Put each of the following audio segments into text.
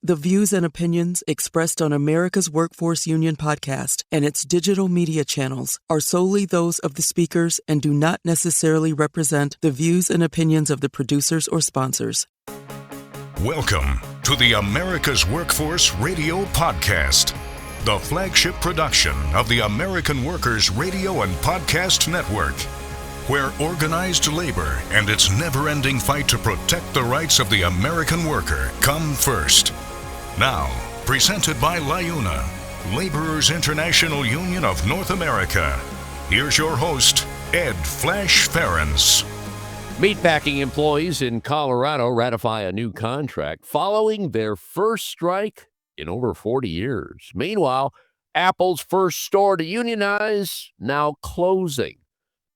The views and opinions expressed on America's Workforce Union podcast and its digital media channels are solely those of the speakers and do not necessarily represent the views and opinions of the producers or sponsors. Welcome to the America's Workforce Radio Podcast, the flagship production of the American Workers Radio and Podcast Network, where organized labor and its never-ending fight to protect the rights of the American worker come first. Now, presented by LIUNA, Laborers International Union of North America. Here's your host, Ed Flash Ferens. Meatpacking employees in Colorado ratify a new contract following their first strike in over 40 years. Meanwhile, Apple's first store to unionize now closing.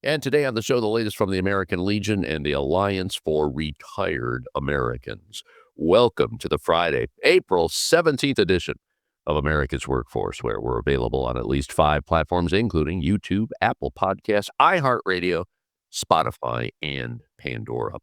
And today on the show, the latest from the American Legion and the Alliance for Retired Americans. Welcome to the Friday, April 17th edition of America's Workforce, where we're available on at least 5 platforms, including YouTube, Apple Podcasts, iHeartRadio, Spotify, and Pandora.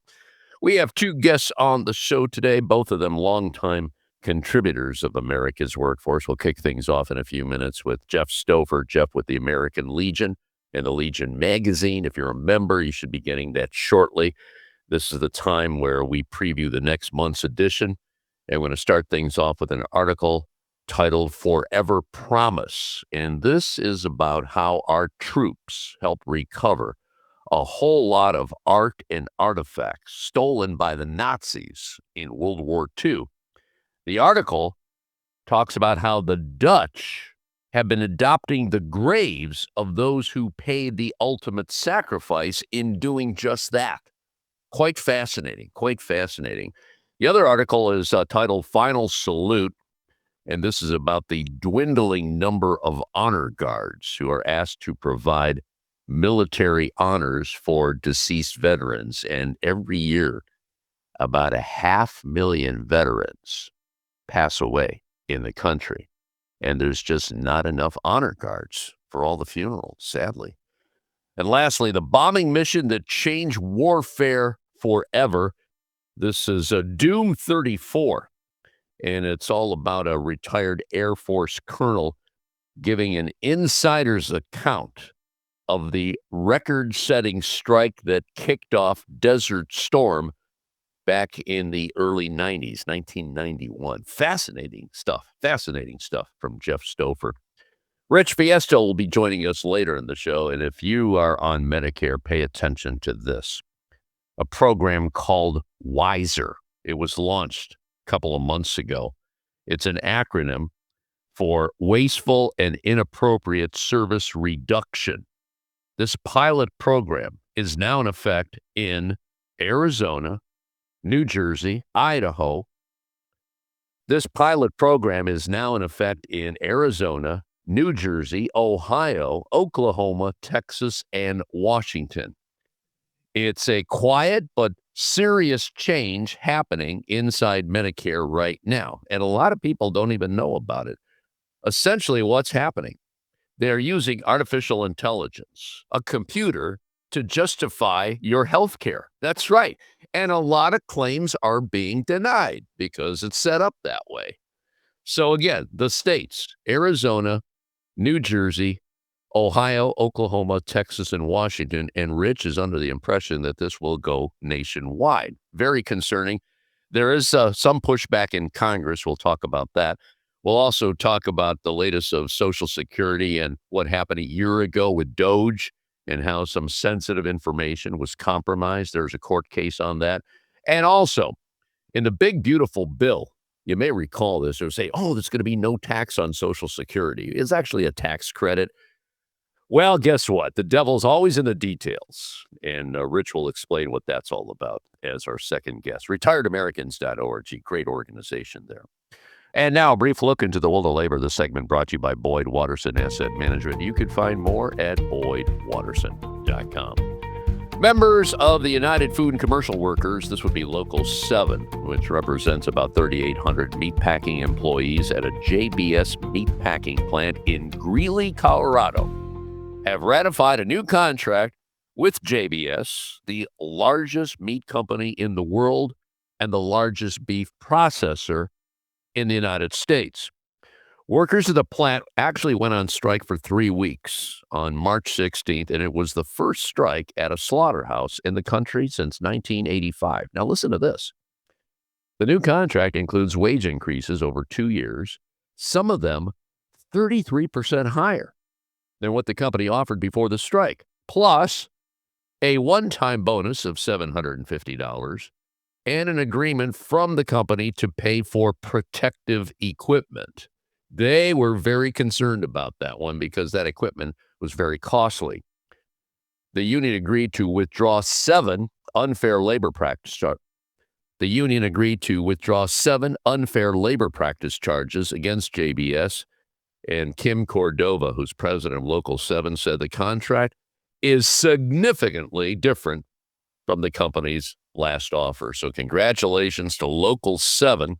We have 2 guests on the show today, both of them longtime contributors of America's Workforce. We'll kick things off in a few minutes with Jeff Stoffer. Jeff with the American Legion and the Legion magazine. If you're a member, you should be getting that shortly. This is the time where we preview the next month's edition. And we're going to start things off with an article titled Forever Promise. And this is about how our troops helped recover a whole lot of art and artifacts stolen by the Nazis in World War II. The article talks about how the Dutch have been adopting the graves of those who paid the ultimate sacrifice in doing just that. Quite fascinating, quite fascinating. The other article is titled Final Salute, and this is about the dwindling number of honor guards who are asked to provide military honors for deceased veterans. And every year, about 500,000 veterans pass away in the country. And there's just not enough honor guards for all the funerals, sadly. And lastly, the bombing mission that changed warfare forever. This is Doom 34, and it's all about a retired Air Force colonel giving an insider's account of the record-setting strike that kicked off Desert Storm back in the early 90s, 1991. Fascinating stuff from Jeff Stoffer. Rich Fiesta will be joining us later in the show, and if you are on Medicare, pay attention to this. A program called WISER. It was launched a couple of months ago. It's an acronym for Wasteful and Inappropriate Service Reduction. This pilot program is now in effect in Arizona, New Jersey, Idaho. This pilot program is now in effect in Arizona, New Jersey, Ohio, Oklahoma, Texas, and Washington. It's a quiet but serious change happening inside Medicare right now, and a lot of people don't even know about it. Essentially, what's happening? They're using artificial intelligence, a computer, to justify your health care. That's right. And a lot of claims are being denied because it's set up that way. So again, the states, Arizona, New Jersey, Ohio, Oklahoma, Texas, and Washington, and Rich is under the impression that this will go nationwide. Very concerning. There is some pushback in Congress. We'll talk about that. We'll also talk about the latest of Social Security and what happened a year ago with Doge and how some sensitive information was compromised. There's a court case on that. And also, in the big, beautiful bill, you may recall this, or say, oh, there's going to be no tax on Social Security. It's actually a tax credit. Well, guess what? The devil's always in the details. And Rich will explain what that's all about as our second guest. RetiredAmericans.org, great organization there. And now, a brief look into the world of labor. This segment brought to you by Boyd Watterson Asset Management. You can find more at boydwatterson.com. Members of the United Food and Commercial Workers, this would be Local 7, which represents about 3,800 meatpacking employees at a JBS meatpacking plant in Greeley, Colorado, have ratified a new contract with JBS, the largest meat company in the world and the largest beef processor in the United States. Workers at the plant actually went on strike for 3 weeks on March 16th, and it was the first strike at a slaughterhouse in the country since 1985. Now, listen to this. The new contract includes wage increases over 2 years, some of them 33% higher than what the company offered before the strike, plus a one-time bonus of $750 and an agreement from the company to pay for protective equipment. They were very concerned about that one because that equipment was very costly. The union agreed to withdraw 7 unfair labor practice charges. The union agreed to withdraw 7 unfair labor practice charges against JBS, and Kim Cordova, who's president of Local 7, said the contract is significantly different from the company's last offer. So congratulations to Local 7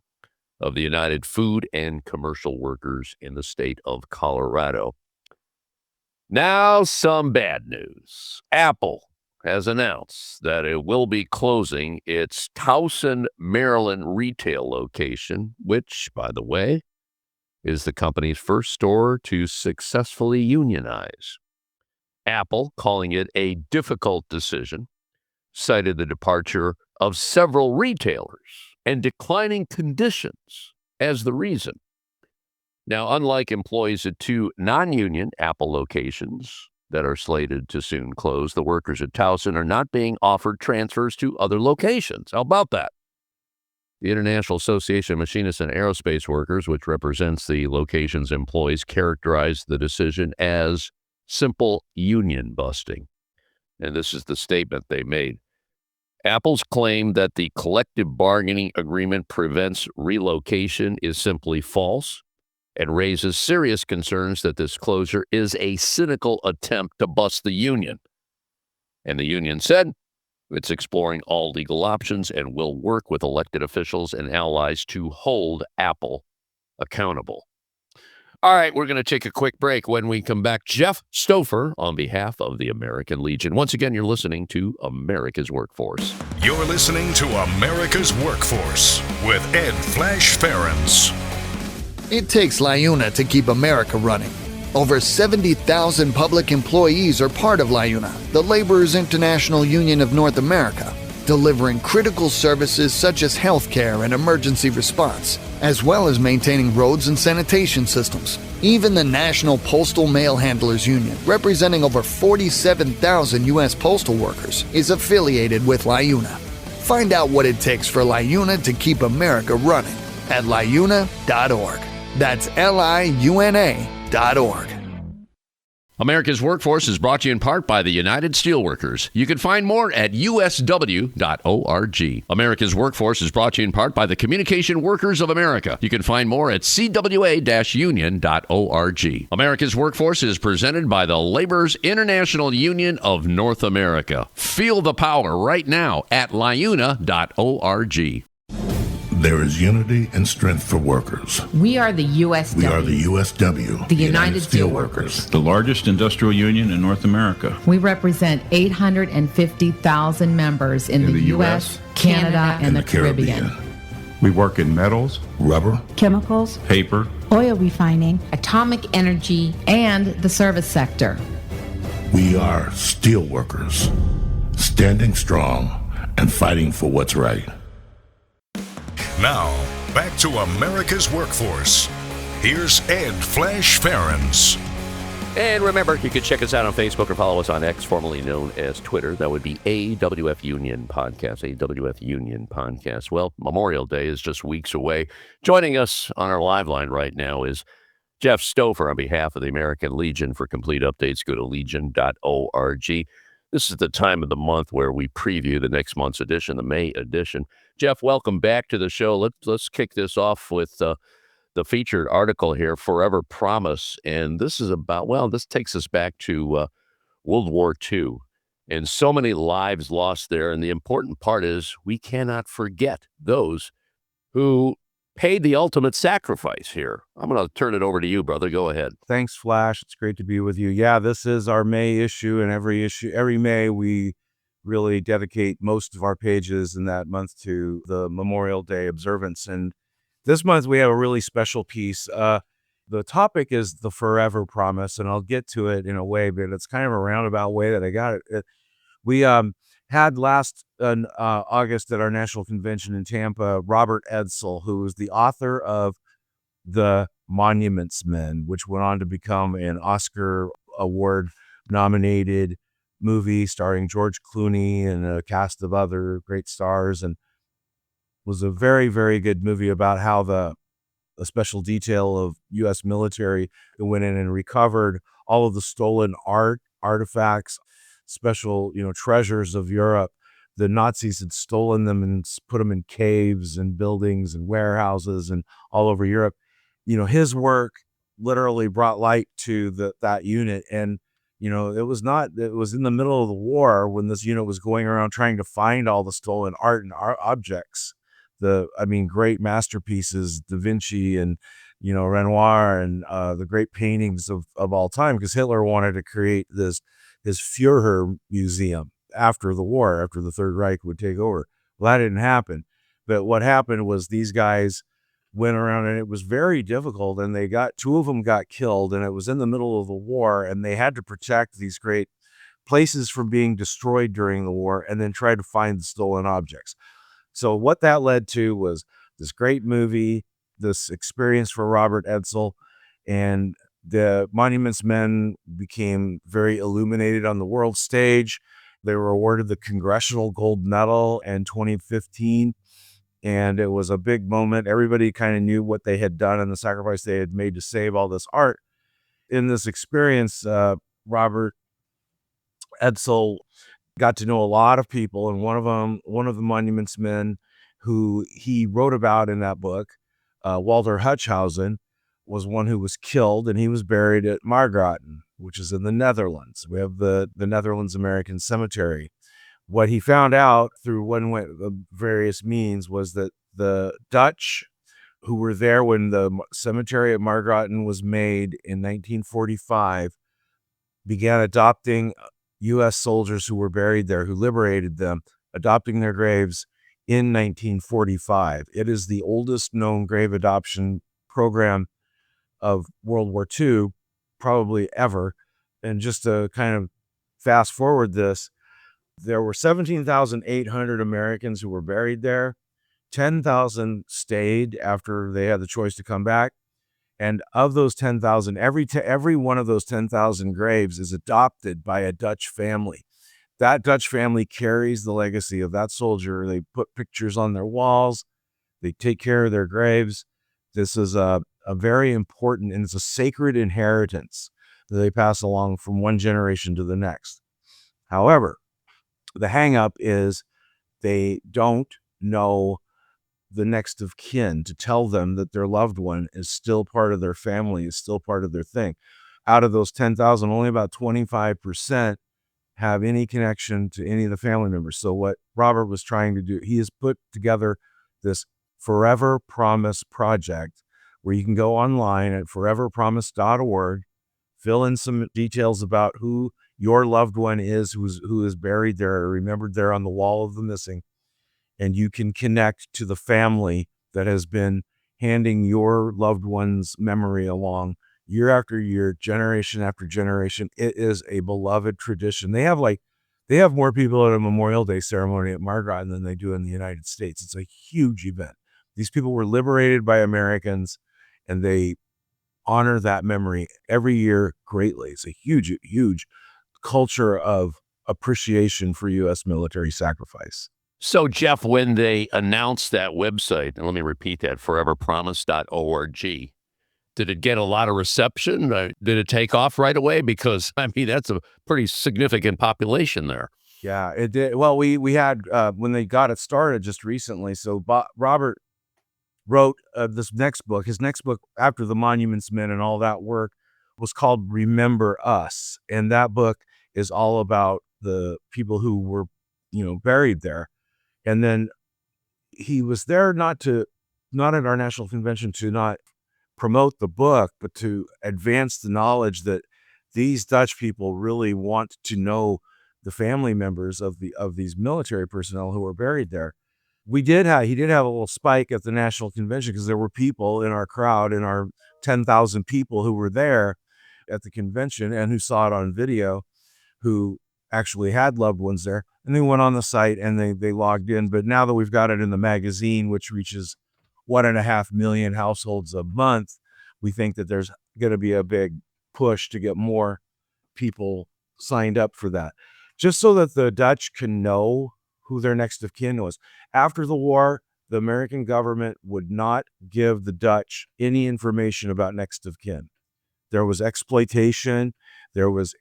of the United Food and Commercial Workers in the state of Colorado. Now, some bad news. Apple has announced that it will be closing its Towson, Maryland retail location, which, by the way, is the company's first store to successfully unionize. Apple, calling it a difficult decision, cited the departure of several retailers and declining conditions as the reason. Now, unlike employees at 2 non-union Apple locations that are slated to soon close, the workers at Towson are not being offered transfers to other locations. How about that? The International Association of Machinists and Aerospace Workers, which represents the location's employees, characterized the decision as simple union busting. And this is the statement they made. Apple's claim that the collective bargaining agreement prevents relocation is simply false and raises serious concerns that this closure is a cynical attempt to bust the union. And the union said it's exploring all legal options and will work with elected officials and allies to hold Apple accountable. All right, we're going to take a quick break. When we come back, Jeff Stoffer on behalf of the American Legion. Once again, you're listening to America's Workforce. You're listening to America's Workforce with Ed Flash Ferens. It takes LIUNA to keep America running. Over 70,000 public employees are part of LIUNA, the Laborers International Union of North America, delivering critical services such as healthcare and emergency response, as well as maintaining roads and sanitation systems. Even the National Postal Mail Handlers Union, representing over 47,000 U.S. postal workers, is affiliated with LIUNA. Find out what it takes for LIUNA to keep America running at liuna.org. That's liuna.org. America's Workforce is brought to you in part by the United Steelworkers. You can find more at usw.org. America's Workforce is brought to you in part by the Communication Workers of America. You can find more at cwa-union.org. America's Workforce is presented by the Laborers International Union of North America. Feel the power right now at liuna.org. There is unity and strength for workers. We are the USW. We are the USW. The United Steelworkers. The largest industrial union in North America. We represent 850,000 members in the U.S., Canada, and the Caribbean. We work in metals, rubber, chemicals, paper, oil refining, atomic energy, and the service sector. We are steelworkers, standing strong and fighting for what's right. Now, back to America's Workforce. Here's Ed Flash Ferens. And remember, you can check us out on Facebook or follow us on X, formerly known as Twitter. That would be AWF Union Podcast, AWF Union Podcast. Well, Memorial Day is just weeks away. Joining us on our live line right now is Jeff Stoffer on behalf of the American Legion. For complete updates, go to legion.org. This is the time of the month where we preview the next month's edition, the May edition. Jeff, welcome back to the show. Let's kick this off with the featured article here, Forever Promise. And this is about, well, this takes us back to World War II and so many lives lost there. And the important part is we cannot forget those who paid the ultimate sacrifice here. I'm going to turn it over to you, brother. Go ahead. Thanks, Flash. It's great to be with you. Yeah, this is our May issue, and every May we really dedicate most of our pages in that month to the Memorial Day observance. And This month we have a really special piece. The topic is the forever promise, and I'll get to it in a way, but it's kind of a roundabout way that I got it. We had last August at our national convention in Tampa, Robert Edsel, who was the author of The Monuments Men, which went on to become an Oscar award nominated movie starring George Clooney and a cast of other great stars, and was a very, very good movie about how a special detail of U.S. military that went in and recovered all of the stolen artifacts, special, treasures of Europe. The Nazis had stolen them and put them in caves and buildings and warehouses and all over Europe. His work literally brought light to that unit. And, it was in the middle of the war when this unit was going around trying to find all the stolen art and objects. Great masterpieces, Da Vinci and, Renoir and the great paintings of all time, because Hitler wanted to create his Führer museum after the war, after the Third Reich would take over. Well, that didn't happen. But what happened was these guys went around, and it was very difficult, and two of them got killed, and it was in the middle of the war, and they had to protect these great places from being destroyed during the war and then try to find the stolen objects. So what that led to was this great movie, this experience for Robert Edsel, and the Monuments Men became very illuminated on the world stage. They were awarded the Congressional Gold Medal in 2015, and it was a big moment. Everybody kind of knew what they had done and the sacrifice they had made to save all this art. In this experience, Robert Edsel got to know a lot of people, and one of the Monuments Men who he wrote about in that book, Walter Hutchhausen, was one who was killed, and he was buried at Margraten, which is in the Netherlands. We have the Netherlands American Cemetery. What he found out through various means was that the Dutch, who were there when the cemetery at Margraten was made in 1945, began adopting U.S. soldiers who were buried there, who liberated them, adopting their graves in 1945. It is the oldest known grave adoption program of World War II, probably ever. And just to kind of fast forward this, there were 17,800 Americans who were buried there. 10,000 stayed after they had the choice to come back. And of those 10,000, every one of those 10,000 graves is adopted by a Dutch family. That Dutch family carries the legacy of that soldier. They put pictures on their walls. They take care of their graves. This is a very important, and it's a sacred inheritance that they pass along from one generation to the next. However, the hang up is they don't know the next of kin to tell them that their loved one is still part of their family, is still part of their thing. Out of those 10,000, only about 25% have any connection to any of the family members. So what Robert was trying to do, he has put together this Forever Promise project where you can go online at foreverpromise.org, fill in some details about who your loved one is, who is buried there or remembered there on the wall of the missing, and you can connect to the family that has been handing your loved one's memory along year after year, generation after generation. It is a beloved tradition. They have more people at a Memorial Day ceremony at Margraten than they do in the United States. It's a huge event. These people were liberated by Americans, and they honor that memory every year greatly. It's a huge, huge culture of appreciation for U.S. military sacrifice. So, Jeff, when they announced that website, and let me repeat that, foreverpromise.org, did it get a lot of reception? Did it take off right away? Because, that's a pretty significant population there. Yeah, it did. Well, we had, when they got it started just recently, so Robert wrote this next book. His next book after The Monuments Men and all that work was called Remember Us. And that book is all about the people who were, buried there. And then he was there not at our national convention to not promote the book, but to advance the knowledge that these Dutch people really want to know the family members of these military personnel who are buried there. he did have a little spike at the national convention because there were people in our crowd, in our 10,000 people who were there at the convention and who saw it on video, who actually had loved ones there. And they went on the site and they logged in. But now that we've got it in the magazine, which reaches 1.5 million households a month, we think that there's going to be a big push to get more people signed up for that, just so that the Dutch can know who their next of kin was. After the war, the American government would not give the Dutch any information about next of kin. There was exploitation, there was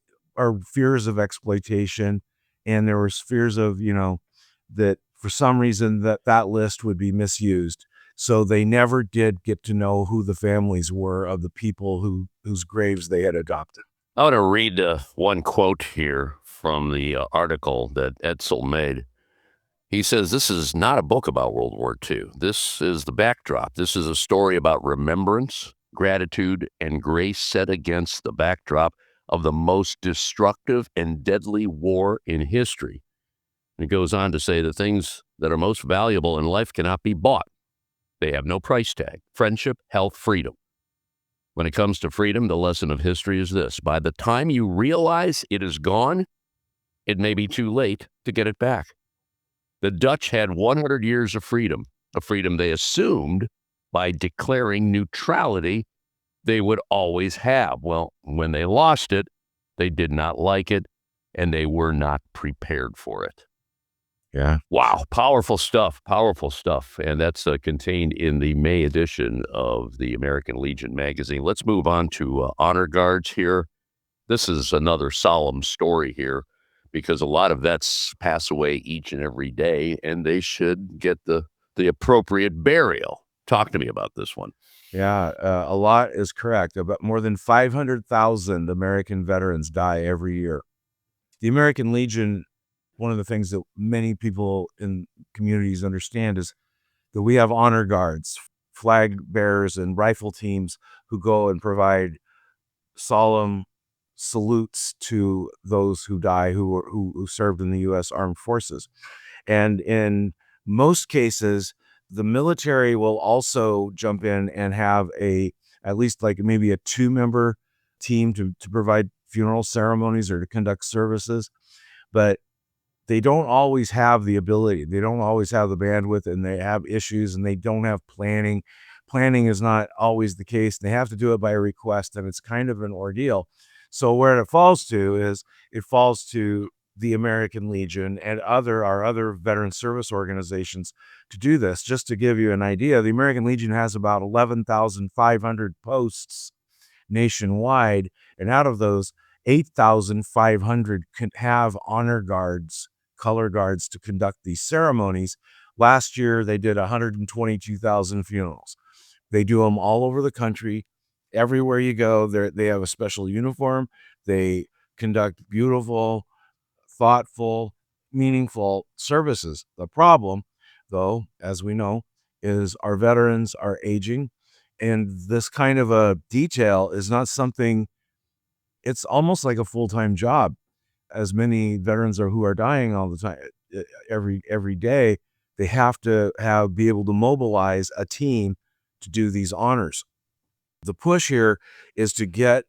fears of exploitation, and there was fears of, that for some reason that list would be misused. So they never did get to know who the families were of the people whose graves they had adopted. I want to read one quote here from the article that Edsel made. He says, "This is not a book about World War II. This is the backdrop. This is a story about remembrance, gratitude, and grace set against the backdrop of the most destructive and deadly war in history." And it goes on to say, "The things that are most valuable in life cannot be bought. They have no price tag: friendship, health, freedom. When it comes to freedom, the lesson of history is this: by the time you realize it is gone, it may be too late to get it back." The Dutch had 100 years of freedom, a freedom they assumed by declaring neutrality they would always have. Well, when they lost it, they did not like it, and they were not prepared for it. Yeah. Wow. Powerful stuff. And that's contained in the May edition of the American Legion magazine. Let's move on to honor guards here. This is another solemn story here, because a lot of vets pass away each and every day, and they should get the appropriate burial. Talk to me about this one. Yeah, a lot is correct. About more than 500,000 American veterans die every year. The American Legion, one of the things that many people in communities understand is that we have honor guards, flag bearers, and rifle teams who go and provide solemn salutes to those who die, who served in the U.S. Armed Forces. And in most cases, the military will also jump in and have at least like maybe a 2-member team to provide funeral ceremonies or to conduct services. But they don't always have the ability. They don't always have the bandwidth, and they have issues, and they don't have planning. Planning is not always the case. They have to do it by request, and it's kind of an ordeal. So where it falls to the American Legion and our other veteran service organizations to do this. Just to give you an idea, the American Legion has about 11,500 posts nationwide, and out of those, 8,500 can have honor guards, color guards, to conduct these ceremonies. Last year, they did 122,000 funerals. They do them all over the country. Everywhere you go, they have a special uniform. They conduct beautiful, thoughtful, meaningful services. The problem, though, as we know, is our veterans are aging, and this kind of a detail is not something, it's almost like a full-time job. As many veterans who are dying all the time, every day, they have to be able to mobilize a team to do these honors. The push here is to get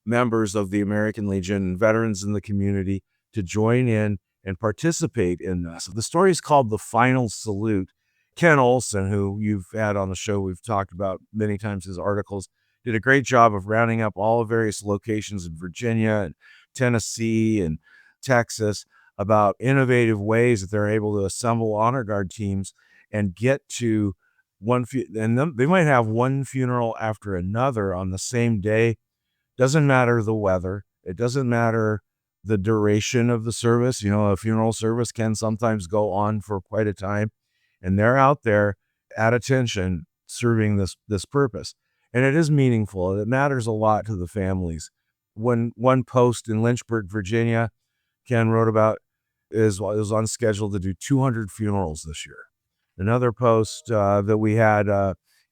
members of the American Legion and veterans in the community to join in and participate in this. The story is called The Final Salute. Ken Olson, who you've had on the show, we've talked about many times, his articles, did a great job of rounding up all the various locations in Virginia and Tennessee and Texas about innovative ways that they're able to assemble honor guard teams and get to and they might have one funeral after another on the same day. Doesn't matter the weather. It doesn't matter the duration of the service. A funeral service can sometimes go on for quite a time, and they're out there at attention serving this purpose. And it is meaningful. It matters a lot to the families. One post in Lynchburg, Virginia, Ken wrote about is on schedule to do 200 funerals this year. Another post that we had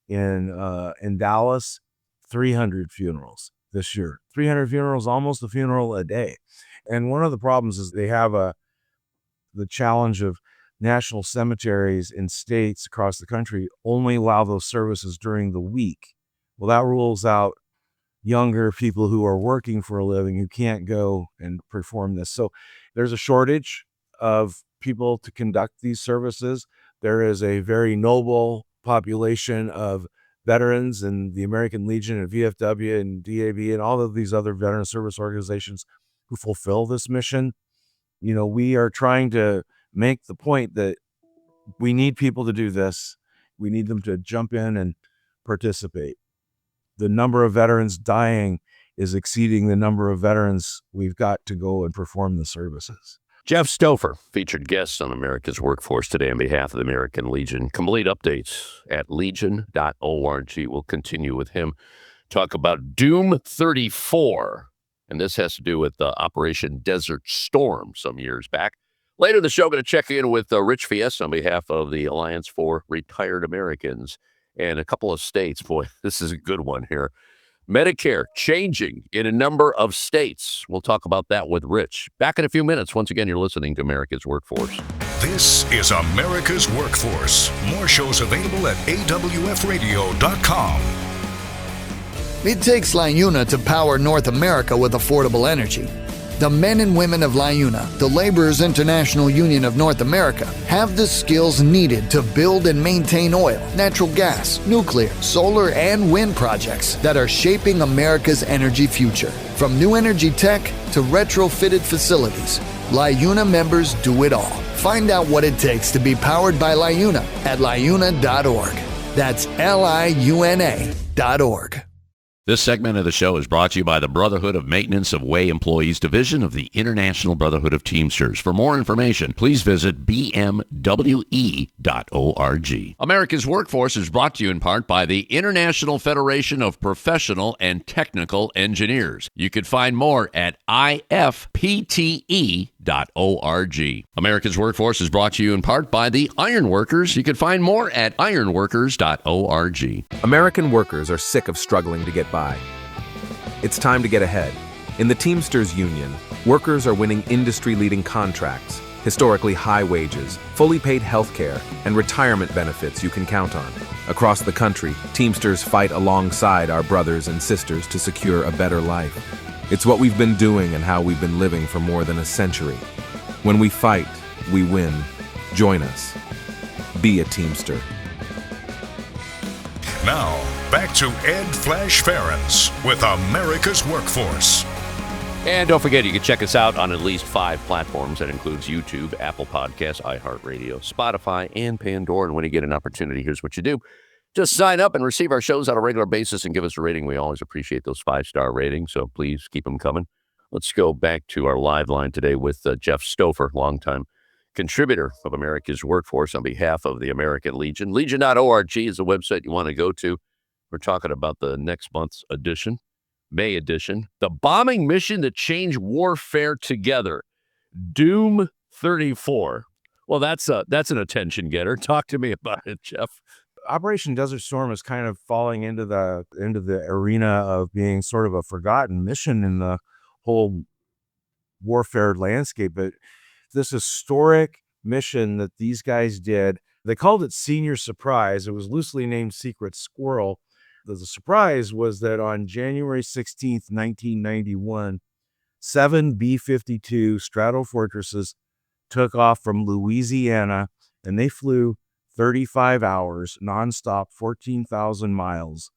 in Dallas, 300 funerals this year. 300 funerals, almost a funeral a day. And one of the problems is they have the challenge of national cemeteries in states across the country only allow those services during the week. Well, that rules out younger people who are working for a living who can't go and perform this. So there's a shortage of people to conduct these services. There is a very noble population of veterans and the American Legion and VFW and DAV and all of these other veteran service organizations who fulfill this mission. We are trying to make the point that we need people to do this. We need them to jump in and participate. The number of veterans dying is exceeding the number of veterans we've got to go and perform the services. Jeff Stoffer, featured guest on America's Workforce today on behalf of the American Legion. Complete updates at legion.org. We'll continue with him. Talk about Doom 34. And this has to do with Operation Desert Storm some years back. Later in the show, going to check in with Rich Fiesta on behalf of the Alliance for Retired Americans and a couple of states. Boy, this is a good one here. Medicare changing in a number of states. We'll talk about that with Rich. Back in a few minutes. Once again, you're listening to America's Workforce. This is America's Workforce. More shows available at awfradio.com. It takes LIUNA to power North America with affordable energy. The men and women of LIUNA, the Laborers International Union of North America, have the skills needed to build and maintain oil, natural gas, nuclear, solar, and wind projects that are shaping America's energy future. From new energy tech to retrofitted facilities, LIUNA members do it all. Find out what it takes to be powered by LIUNA at liuna.org. That's liuna.org. This segment of the show is brought to you by the Brotherhood of Maintenance of Way Employees Division of the International Brotherhood of Teamsters. For more information, please visit bmwe.org. America's Workforce is brought to you in part by the International Federation of Professional and Technical Engineers. You can find more at ifpte.org. America's Workforce is brought to you in part by the Ironworkers. You can find more at ironworkers.org. American workers are sick of struggling to get by. It's time to get ahead. In the Teamsters Union, workers are winning industry-leading contracts, historically high wages, fully paid health care, and retirement benefits you can count on. Across the country, Teamsters fight alongside our brothers and sisters to secure a better life. It's what we've been doing and how we've been living for more than a century. When we fight, we win. Join us. Be a Teamster. Now, back to Ed Flash Ferens with America's Workforce. And don't forget, you can check us out on at least 5 platforms. That includes YouTube, Apple Podcasts, iHeartRadio, Spotify, and Pandora. And when you get an opportunity, here's what you do. Just sign up and receive our shows on a regular basis and give us a rating. We always appreciate those 5-star ratings, so please keep them coming. Let's go back to our live line today with Jeff Stoffer, longtime contributor of America's Workforce on behalf of the American Legion. Legion.org is the website you want to go to. We're talking about the next month's edition, May edition, the bombing mission that changed warfare together, Doom 34. Well, that's an attention getter. Talk to me about it, Jeff. Operation Desert Storm is kind of falling into the arena of being sort of a forgotten mission in the whole warfare landscape. But this historic mission that these guys did, they called it Senior Surprise. It was loosely named Secret Squirrel. The surprise was that on January 16th, 1991, 7 B-52 Stratofortresses took off from Louisiana, and they flew 35 hours, nonstop, 14,000 miles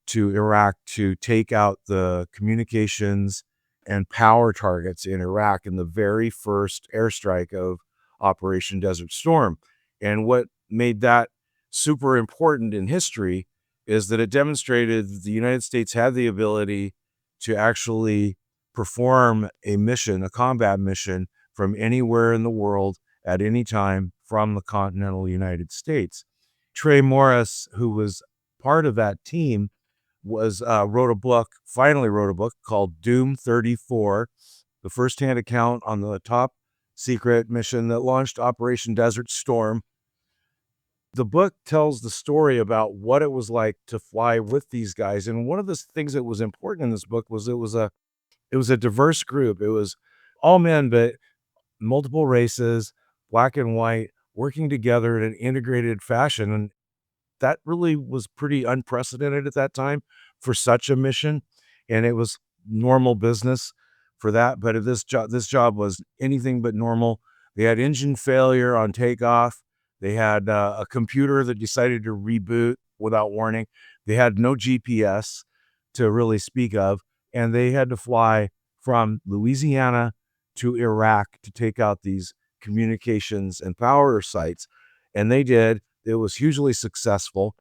to Iraq to take out the communications and power targets in Iraq in the very first airstrike of Operation Desert Storm. And what made that super important in history is that it demonstrated that the United States had the ability to actually perform a mission, a combat mission, from anywhere in the world at any time from the continental United States. Trey Morris, who was part of that team, finally wrote a book called Doom 34, the first-hand account on the top secret mission that launched Operation Desert Storm. The book tells the story about what it was like to fly with these guys. And one of the things that was important in this book was it was a diverse group. It was all men, but multiple races, black and white, working together in an integrated fashion. And that really was pretty unprecedented at that time for such a mission. And it was normal business for that. But this job was anything but normal. They had engine failure on takeoff. They had a computer that decided to reboot without warning. They had no GPS to really speak of. And they had to fly from Louisiana to Iraq to take out these communications and power sites. And they did. It was hugely successful.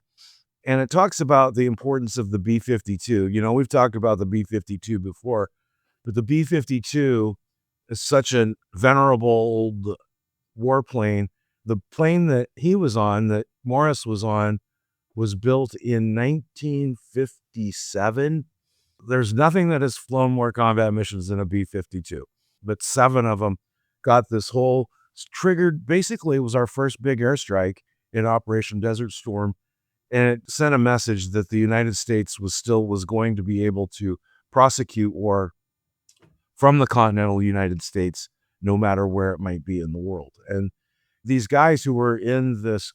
And it talks about the importance of the B-52. You know, we've talked about the B-52 before, but the B-52 is such a venerable old warplane. The plane that he was on, that Morris was on, was built in 1957. There's nothing that has flown more combat missions than a B-52, but 7 of them got this whole triggered. Basically, it was our first big airstrike in Operation Desert Storm, and it sent a message that the United States was going to be able to prosecute war from the continental United States, no matter where it might be in the world. And these guys who were in this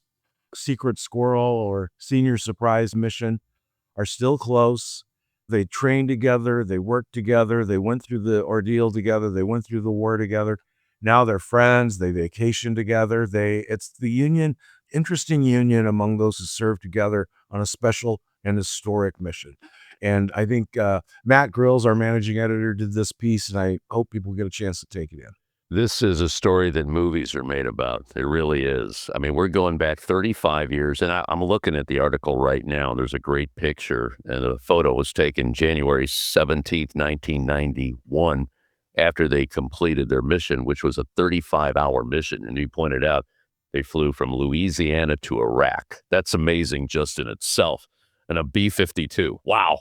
Secret Squirrel or Senior Surprise mission are still close. They trained together, they worked together, they went through the ordeal together, they went through the war together. Now they're friends, they vacation together. It's the union, interesting union among those who served together on a special and historic mission. And I think Matt Grills, our managing editor, did this piece, and I hope people get a chance to take it in. This is a story that movies are made about. It really is. I mean, we're going back 35 years, and I'm looking at the article right now. There's a great picture, and the photo was taken January 17th, 1991, after they completed their mission, which was a 35-hour mission. And you pointed out they flew from Louisiana to Iraq. That's amazing just in itself. And a B-52. Wow.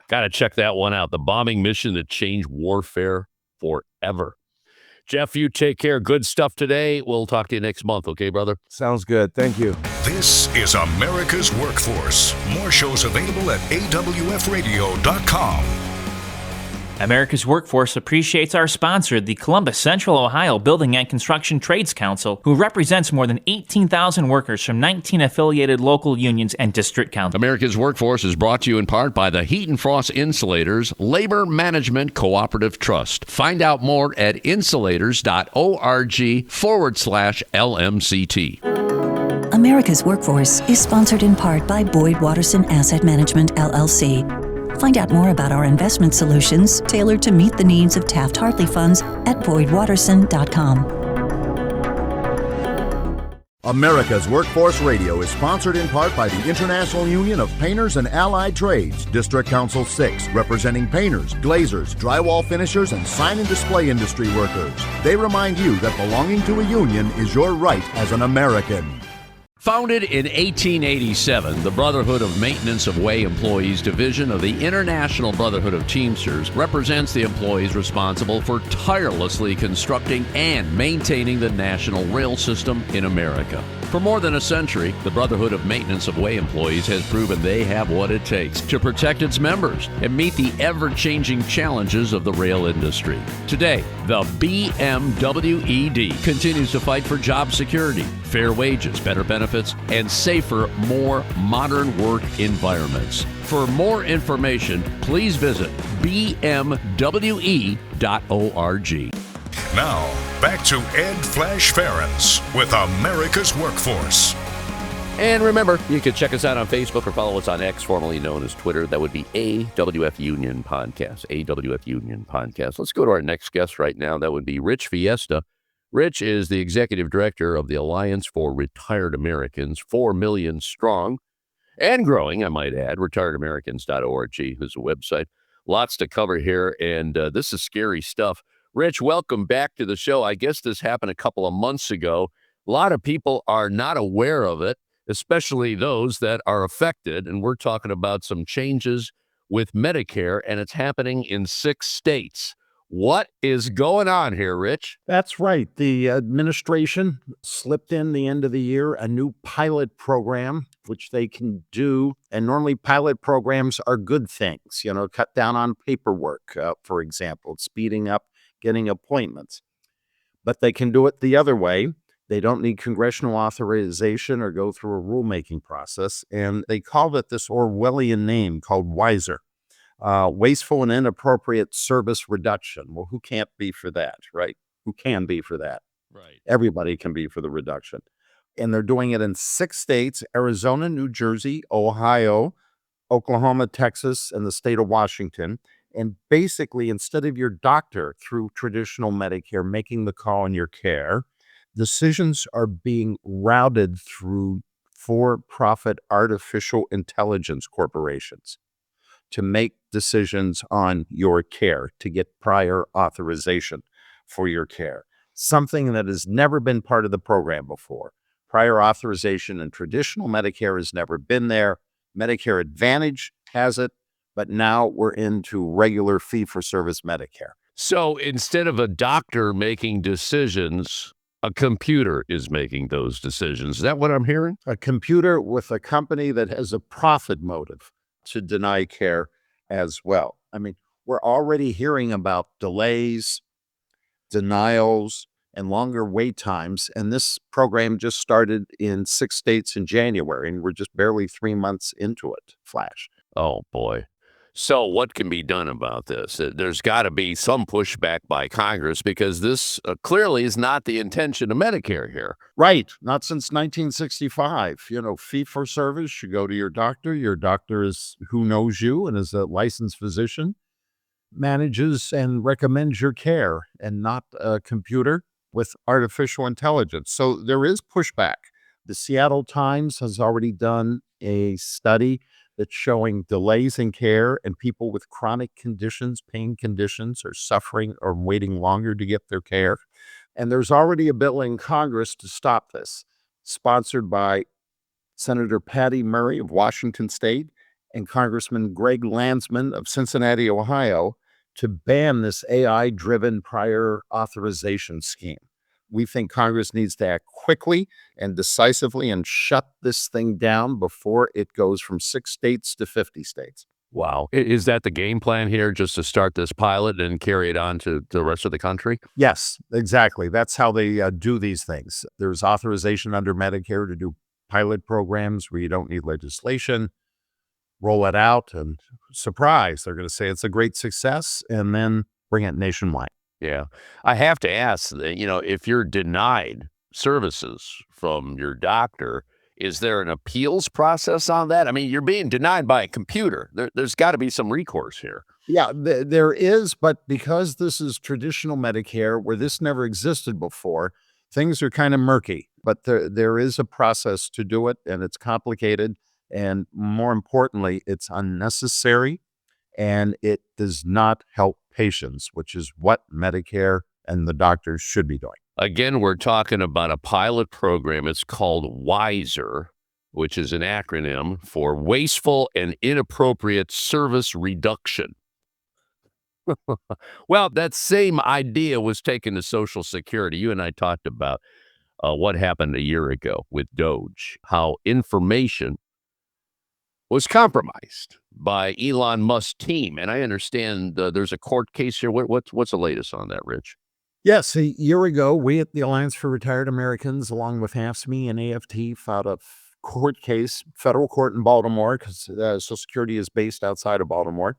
Got to check that one out. The bombing mission that changed warfare forever. Jeff, you take care. Good stuff today. We'll talk to you next month. Okay, brother? Sounds good. Thank you. This is America's Workforce. More shows available at awfradio.com. America's Workforce appreciates our sponsor, the Columbus Central Ohio Building and Construction Trades Council, who represents more than 18,000 workers from 19 affiliated local unions and district councils. America's Workforce is brought to you in part by the Heat and Frost Insulators Labor Management Cooperative Trust. Find out more at insulators.org/LMCT. America's Workforce is sponsored in part by Boyd Watterson Asset Management, LLC. Find out more about our investment solutions tailored to meet the needs of Taft-Hartley funds at boydwatterson.com. America's Workforce Radio is sponsored in part by the International Union of Painters and Allied Trades, District Council 6, representing painters, glazers, drywall finishers, and sign and display industry workers. They remind you that belonging to a union is your right as an American. Founded in 1887, the Brotherhood of Maintenance of Way Employees Division of the International Brotherhood of Teamsters represents the employees responsible for tirelessly constructing and maintaining the national rail system in America. For more than a century, the Brotherhood of Maintenance of Way Employees has proven they have what it takes to protect its members and meet the ever-changing challenges of the rail industry. Today, the BMWED continues to fight for job security, fair wages, better benefits, and safer, more modern work environments. For more information, please visit bmwe.org. Now, back to Ed Flash Ferens with America's Workforce. And remember, you can check us out on Facebook or follow us on X, formerly known as Twitter. That would be AWF Union Podcast. AWF Union Podcast. Let's go to our next guest right now. That would be Rich Fiesta. Rich is the executive director of the Alliance for Retired Americans, 4 million strong and growing, I might add. retiredAmericans.org is a website. Lots to cover here, and this is scary stuff. Rich, welcome back to the show. I guess this happened a couple of months ago. A lot of people are not aware of it, especially those that are affected, and we're talking about some changes with Medicare, and it's happening in 6 states. What is going on here, Rich? That's right. The administration slipped in the end of the year a new pilot program, which they can do. And normally pilot programs are good things, cut down on paperwork, for example, speeding up getting appointments. But they can do it the other way. They don't need congressional authorization or go through a rulemaking process. And they called it this Orwellian name called WISER, wasteful and inappropriate service reduction. Well, who can't be for that, right? Who can be for that? Right. Everybody can be for the reduction. And they're doing it in 6 states: Arizona, New Jersey, Ohio, Oklahoma, Texas, and the state of Washington. And basically, instead of your doctor through traditional Medicare making the call on your care, decisions are being routed through for-profit artificial intelligence corporations to make decisions on your care, to get prior authorization for your care. Something that has never been part of the program before. Prior authorization in traditional Medicare has never been there. Medicare Advantage has it, but now we're into regular fee-for-service Medicare. So instead of a doctor making decisions, a computer is making those decisions. Is that what I'm hearing? A computer with a company that has a profit motive to deny care as well. I mean, we're already hearing about delays, denials, and longer wait times. And this program just started in 6 states in January, and we're just barely 3 months into it, Flash. Oh, boy. So what can be done about this? There's got to be some pushback by Congress because this clearly is not the intention of Medicare here. Right. Not since 1965. Fee for service, you go to your doctor. Your doctor is who knows you and is a licensed physician, manages and recommends your care, and not a computer with artificial intelligence. So there is pushback. The Seattle Times has already done a study that's showing delays in care, and people with chronic conditions, pain conditions, are suffering or waiting longer to get their care. And there's already a bill in Congress to stop this, sponsored by Senator Patty Murray of Washington State and Congressman Greg Landsman of Cincinnati, Ohio, to ban this AI-driven prior authorization scheme. We think Congress needs to act quickly and decisively and shut this thing down before it goes from 6 states to 50 states. Wow. Is that the game plan here, just to start this pilot and carry it on to the rest of the country? Yes, exactly. That's how they do these things. There's authorization under Medicare to do pilot programs where you don't need legislation. Roll it out, and surprise, they're going to say it's a great success, and then bring it nationwide. Yeah. I have to ask, if you're denied services from your doctor, is there an appeals process on that? I mean, you're being denied by a computer. There's got to be some recourse here. Yeah, there is, but because this is traditional Medicare, where this never existed before, things are kind of murky. But there is a process to do it, and it's complicated. And more importantly, it's unnecessary, and it does not help patients, which is what Medicare and the doctors should be doing. Again, we're talking about a pilot program. It's called WISER, which is an acronym for Wasteful and Inappropriate Service Reduction. Well, that same idea was taken to Social Security. You and I talked about what happened a year ago with Doge, how information was compromised by Elon Musk's team. And I understand there's a court case here. What's the latest on that, Rich? Yes, a year ago, we at the Alliance for Retired Americans, along with AFSCME and AFT, filed a court case, federal court in Baltimore, because Social Security is based outside of Baltimore,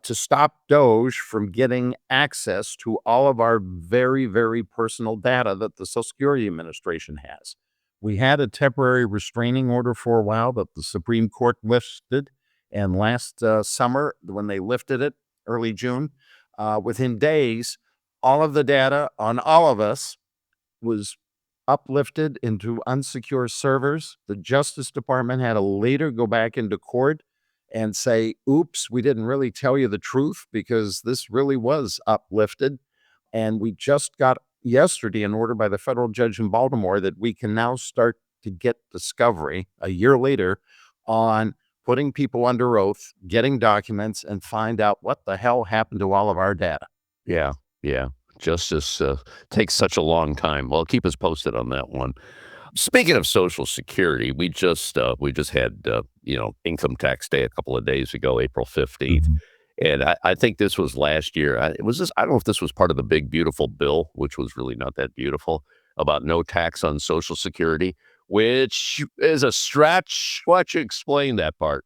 to stop Doge from getting access to all of our very, very personal data that the Social Security Administration has. We had a temporary restraining order for a while that the Supreme Court lifted, and last summer, when they lifted it, early June, within days, all of the data on all of us was uplifted into unsecure servers. The Justice Department had to later go back into court and say, oops, we didn't really tell you the truth because this really was uplifted. And we just got yesterday an order by the federal judge in Baltimore that we can now start to get discovery a year later on putting people under oath, getting documents, and find out what the hell happened to all of our data. Yeah. Justice takes such a long time. Well, keep us posted on that one. Speaking of Social Security, we just had Income Tax Day a couple of days ago, April 15th. And I think this was last year. I don't know if this was part of the big, beautiful bill, which was really not that beautiful. about no tax on Social Security, which is a stretch. Why don't you explain that part?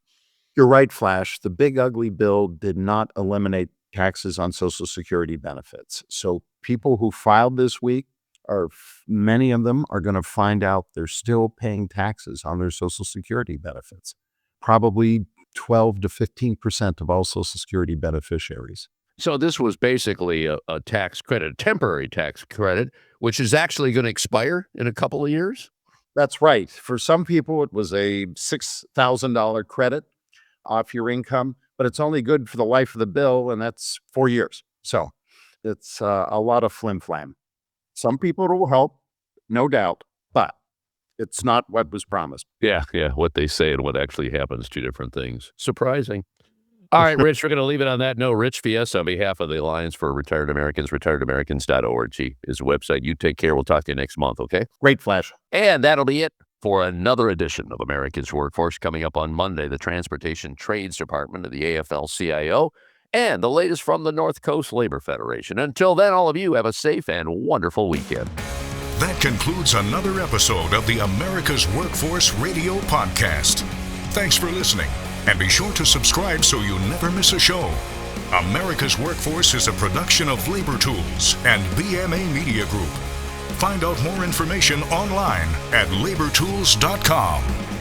You're right, Flash. The big ugly bill did not eliminate taxes on Social Security benefits. So people who filed this week, many of them are going to find out they're still paying taxes on their Social Security benefits. Probably 12 to 15% of all Social Security beneficiaries. So this was basically a tax credit, a temporary tax credit, which is actually going to expire in a couple of years? That's right. For some people, it was a $6,000 credit off your income, but it's only good for the life of the bill, and that's 4 years. So it's a lot of flim-flam. Some people it will help, no doubt, but it's not what was promised. Yeah, what they say and what actually happens, two different things. Surprising. All right, Rich, we're going to leave it on that note. Rich Fiesta, on behalf of the Alliance for Retired Americans, retiredamericans.org is the website. You take care. We'll talk to you next month, okay? Great, Flash. And that'll be it for another edition of America's Workforce. Coming up on Monday, the Transportation Trades Department of the AFL-CIO and the latest from the North Coast Labor Federation. Until then, all of you have a safe and wonderful weekend. That concludes another episode of the America's Workforce Radio Podcast. Thanks for listening, and be sure to subscribe so you never miss a show. America's Workforce is a production of Labor Tools and BMA Media Group. Find out more information online at labortools.com.